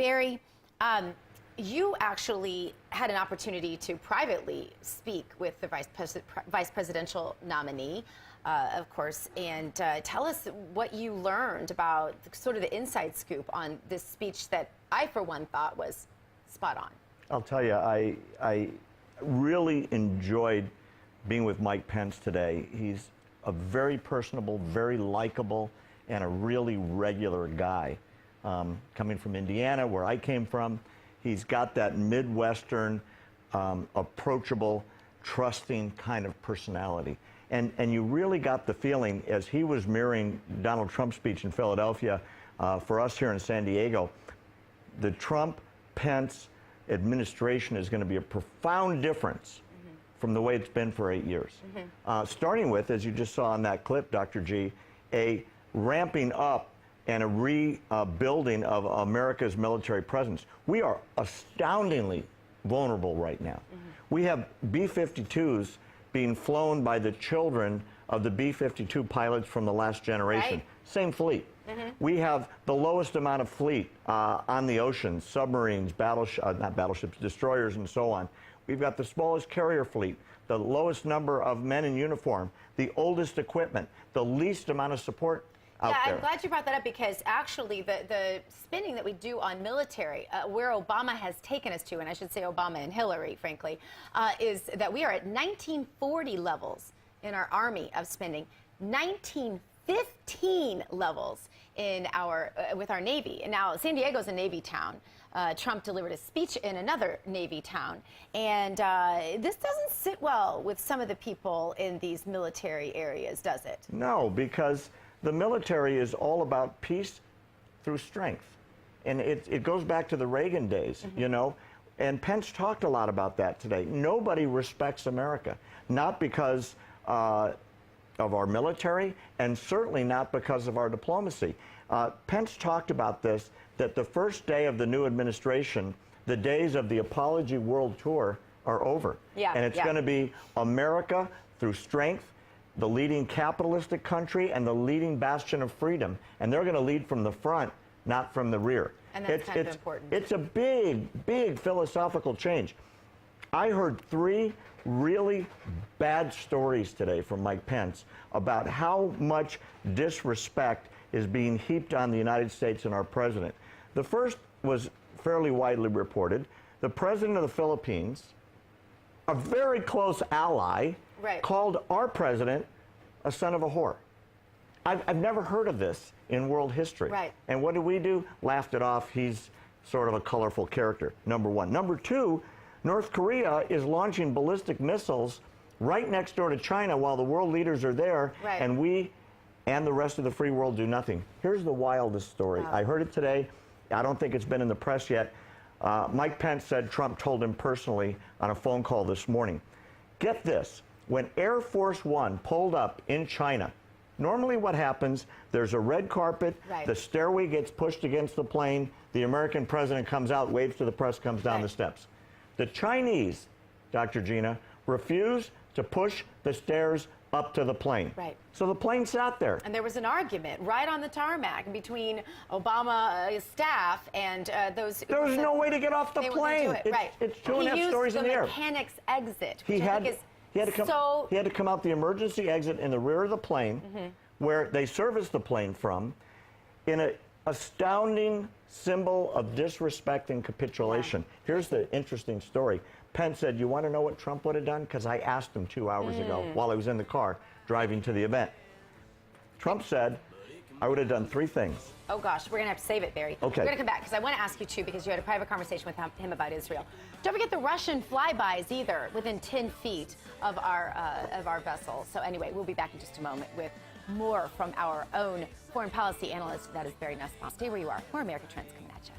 Barry, you actually had an opportunity to privately speak with the vice presidential nominee, of course, and tell us what you learned about sort of the inside scoop on this speech that I, for one, thought was spot on. I'll tell you, I really enjoyed being with Mike Pence today. He's a very personable, very likable, and a really regular guy. Coming from Indiana, where I came from, he's got that Midwestern, approachable, trusting kind of personality. And you really got the feeling, as he was mirroring Donald Trump's speech in Philadelphia, for us here in San Diego, the Trump-Pence administration is going to be a profound difference from the way it's been for 8 years. Starting with, as you just saw in that clip, Dr. G, a ramping up and a rebuilding of America's military presence. We are astoundingly vulnerable right now. We have B-52s being flown by the children of the B-52 pilots from the last generation. Right. Same fleet. We have the lowest amount of fleet on the oceans, submarines, not battleships, destroyers, and so on. We've got the smallest carrier fleet, the lowest number of men in uniform, the oldest equipment, the least amount of support out there. I'm glad you brought that up, because actually the spending that we do on military, where Obama has taken us to, and I should say Obama and Hillary, frankly, is that we are at 1940 levels in our Army of spending, 1915 levels in with our Navy. And now San Diego's a Navy town. Trump delivered a speech in another Navy town. And this doesn't sit well with some of the people in these military areas, does it? No, because the military is all about peace through strength. And it goes back to the Reagan days, you know? And Pence talked a lot about that today. Nobody respects America, not because of our military, and certainly not because of our diplomacy. Pence talked about this, that the first day of the new administration, the days of the Apology World Tour are over. And it's going to be America through strength, the leading capitalistic country, and the leading bastion of freedom. And they're going to lead from the front, not from the rear. And that's kind of important. It's a big, big philosophical change. I heard 3 really bad stories today from Mike Pence about how much disrespect is being heaped on the United States and our president. The first was fairly widely reported. The president of the Philippines, a very close ally, called our president a son of a whore. I've never heard of this in world history. And what did we do? Laughed it off. He's sort of a colorful character, number one. Number two, North Korea is launching ballistic missiles right next door to China while the world leaders are there, and we and the rest of the free world do nothing. Here's the wildest story. I heard it today. I don't think it's been in the press yet. Mike Pence said Trump told him personally on a phone call this morning. Get this. When Air Force One pulled up in China, normally what happens, there's a red carpet, the stairway gets pushed against the plane, the American president comes out, waves to the press, comes down the steps. The Chinese, Dr. Gina, refused to push the stairs up to the plane. So the plane sat there. And there was an argument right on the tarmac between Obama staff and those. There was no way to get off the plane. It's 2.5 stories in the air. He used the mechanic's exit. He had to come out the emergency exit in the rear of the plane, where they serviced the plane from, in an astounding symbol of disrespect and capitulation. Here's the interesting story. Pence said, you want to know what Trump would have done? Because I asked him 2 hours ago while I was in the car driving to the event. Trump said, I would have done 3 things. Oh, gosh, we're going to have to save it, Barry. Okay. We're going to come back, because I want to ask you, too, because you had a private conversation with him about Israel. Don't forget the Russian flybys, either, within 10 feet of our vessel. So anyway, we'll be back in just a moment with more from our own foreign policy analyst. That is Barry Nussbaum. Stay where you are. More America Trends coming at you.